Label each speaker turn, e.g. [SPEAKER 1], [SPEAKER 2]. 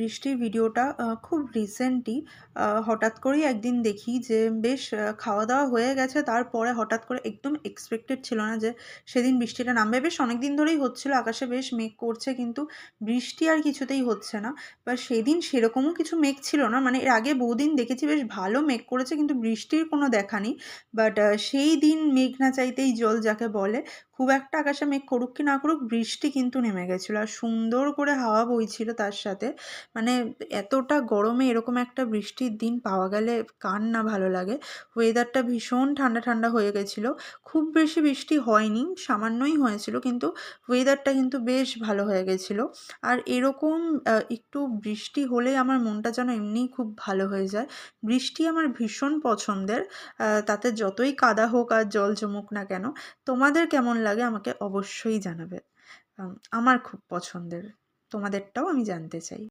[SPEAKER 1] বৃষ্টির ভিডিওটা খুব রিসেন্টই হঠাৎ করেই একদিন দেখি যে বেশ খাওয়া-দাওয়া হয়ে গেছে। তারপরে হঠাৎ করে একদম এক্সপেক্টেড ছিল না যে সেদিন বৃষ্টিটা নামবে। বেশ অনেকদিন ধরেই হচ্ছিল, আকাশে বেশ মেঘ করছে কিন্তু বৃষ্টি আর কিছুতেই হচ্ছে না। বা সেদিন সেরকমও কিছু মেঘ ছিল না। মানে এর আগে বহুদিন দেখেছি বেশ ভালো মেঘ করেছে কিন্তু বৃষ্টির কোনো দেখা নেই। বাট সেই দিন মেঘ না চাইতেই জল যাকে বলে, খুব একটা আকাশে মেঘ করুক কি না করুক বৃষ্টি কিন্তু নেমে গেছিলো। আর সুন্দর করে হাওয়া বইছিল তার সাথে। মানে এতটা গরমে এরকম একটা বৃষ্টির দিন পাওয়া গেলে কার না ভালো লাগে। ওয়েদারটা ভীষণ ঠান্ডা, ঠান্ডা হয়ে গেছিলো। খুব বেশি বৃষ্টি হয়নি, সামান্যই হয়েছিল কিন্তু ওয়েদারটা কিন্তু বেশ ভালো হয়ে গেছিলো। আর এরকম একটু বৃষ্টি হলেই আমার মনটা যেন এমনিই খুব ভালো হয়ে যায়। বৃষ্টি আমার ভীষণ পছন্দের। তাতে যতই কাদা হোক আর জল জমুক না কেন। তোমাদের কেমন লাগে আমাকে অবশ্যই জানাবে। আমার খুব পছন্দের। তোমাদেরটাও আমি জানতে চাই।